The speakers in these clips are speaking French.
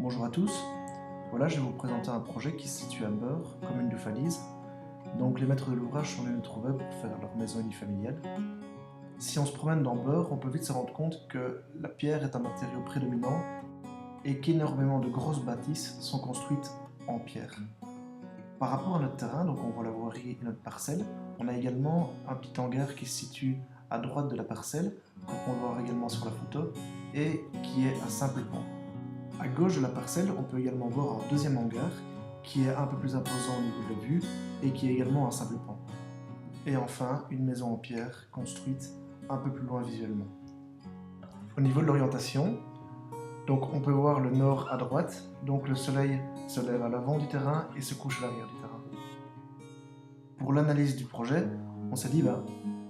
Bonjour à tous, voilà, je vais vous présenter un projet qui se situe à Beure, commune de Falise. Donc les maîtres de l'ouvrage sont venus nous trouver pour faire leur maison unifamiliale. Si on se promène dans Beure, on peut vite se rendre compte que la pierre est un matériau prédominant et qu'énormément de grosses bâtisses sont construites en pierre. Par rapport à notre terrain, donc on voit la voirie et notre parcelle, on a également un petit hangar qui se situe à droite de la parcelle, qu'on peut voir également sur la photo, et qui est à simple pan. À gauche de la parcelle, on peut également voir un deuxième hangar qui est un peu plus imposant au niveau de la vue et qui est également un simple pan. Et enfin, une maison en pierre construite un peu plus loin visuellement. Au niveau de l'orientation, donc on peut voir le nord à droite, donc le soleil se lève à l'avant du terrain et se couche à l'arrière du terrain. Pour l'analyse du projet, on s'est dit,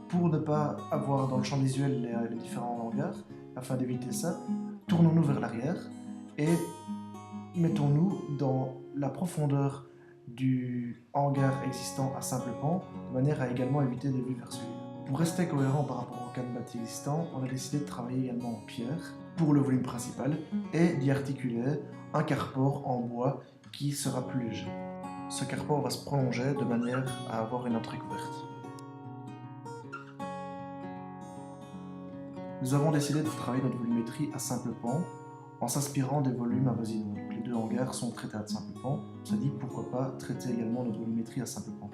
pour ne pas avoir dans le champ visuel les différents hangars, afin d'éviter ça, tournons-nous vers l'arrière et mettons-nous dans la profondeur du hangar existant à simple pan, de manière à également éviter des vues vers celui-là. Pour rester cohérent par rapport au cadre bâti existant, on a décidé de travailler également en pierre pour le volume principal et d'y articuler un carport en bois qui sera plus léger. Ce carport va se prolonger de manière à avoir une entrée couverte. Nous avons décidé de travailler notre volumétrie à simple pan en s'inspirant des volumes avoisinants. Les deux hangars sont traités à simple pan, on s'est dit pourquoi pas traiter également notre volumétrie à simple pan.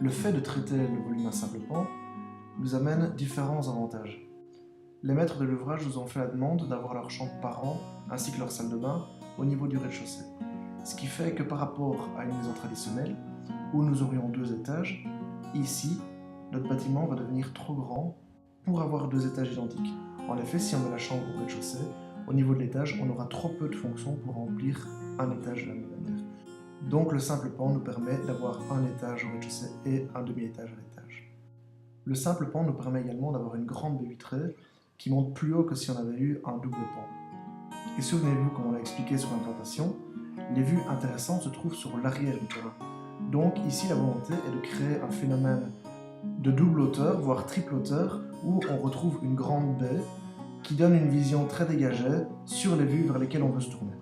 Le fait de traiter le volume à simple pan nous amène différents avantages. Les maîtres de l'ouvrage nous ont fait la demande d'avoir leur chambre par an ainsi que leur salle de bain au niveau du rez-de-chaussée. Ce qui fait que par rapport à une maison traditionnelle, où nous aurions 2 étages, ici, notre bâtiment va devenir trop grand pour avoir 2 étages identiques. En effet, si on met la chambre au rez-de-chaussée, au niveau de l'étage, on aura trop peu de fonctions pour remplir un étage de la même manière. Donc le simple pan nous permet d'avoir un étage au rez-de-chaussée et un demi-étage à l'étage. Le simple pan nous permet également d'avoir une grande baie vitrée qui monte plus haut que si on avait eu un double pan. Et souvenez-vous, comme on l'a expliqué sur l'implantation, les vues intéressantes se trouvent sur l'arrière du terrain. Donc ici, la volonté est de créer un phénomène de double hauteur, voire triple hauteur, où on retrouve une grande baie qui donne une vision très dégagée sur les vues vers lesquelles on veut se tourner.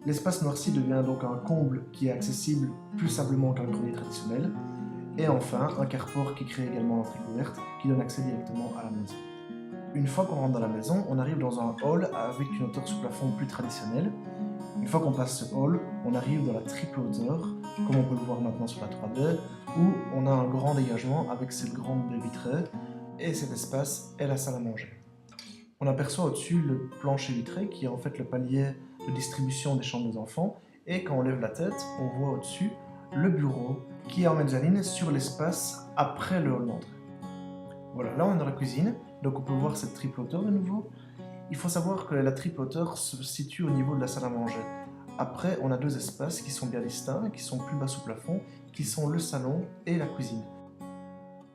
L'espace noirci devient donc un comble qui est accessible plus simplement qu'un grenier traditionnel. Et enfin, un carport qui crée également l'entrée couverte qui donne accès directement à la maison. Une fois qu'on rentre dans la maison, on arrive dans un hall avec une hauteur sous plafond plus traditionnelle. Une fois qu'on passe ce hall, on arrive dans la triple hauteur, comme on peut le voir maintenant sur la 3D, où on a un grand dégagement avec cette grande baie vitrée, et cet espace est la salle à manger. On aperçoit au-dessus le plancher vitré, qui est en fait le palier de distribution des chambres des enfants, et quand on lève la tête, on voit au-dessus le bureau, qui est en mezzanine sur l'espace après le hall d'entrée. Voilà, là on est dans la cuisine, donc on peut voir cette triple hauteur de nouveau. Il faut savoir que la triple hauteur se situe au niveau de la salle à manger. Après, on a 2 espaces qui sont bien distincts, qui sont plus bas sous plafond, qui sont le salon et la cuisine.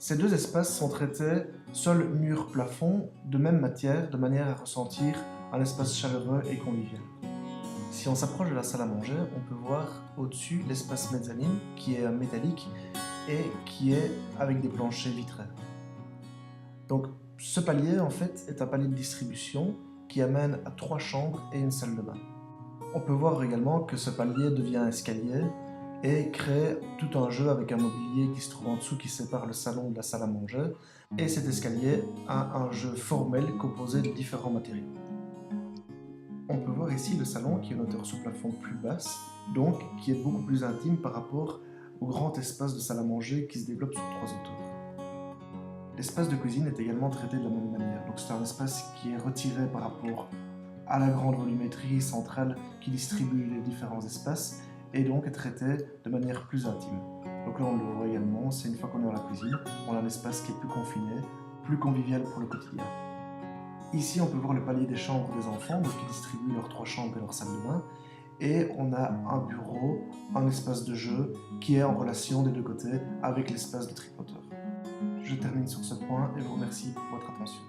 Ces 2 espaces sont traités sol, mur, plafond de même matière, de manière à ressentir un espace chaleureux et convivial. Si on s'approche de la salle à manger, on peut voir au-dessus l'espace mezzanine qui est métallique et qui est avec des planchers vitrés. Donc ce palier en fait est un palier de distribution qui amène à 3 chambres et une salle de bain. On peut voir également que ce palier devient un escalier et crée tout un jeu avec un mobilier qui se trouve en dessous qui sépare le salon de la salle à manger. Et cet escalier a un jeu formel composé de différents matériaux. On peut voir ici le salon qui a une hauteur sous plafond plus basse, donc qui est beaucoup plus intime par rapport au grand espace de salle à manger qui se développe sur 3 hauteurs. L'espace de cuisine est également traité de la même manière, donc c'est un espace qui est retiré par rapport à la grande volumétrie centrale qui distribue les différents espaces et donc est traité de manière plus intime. Donc là on le voit également, c'est une fois qu'on est dans la cuisine, on a un espace qui est plus confiné, plus convivial pour le quotidien. Ici on peut voir le palier des chambres des enfants, donc qui distribuent leurs 3 chambres et leur salle de bain, et on a un bureau, un espace de jeu qui est en relation des 2 côtés avec l'espace de triple hauteur. Je termine sur ce point et vous remercie pour votre attention.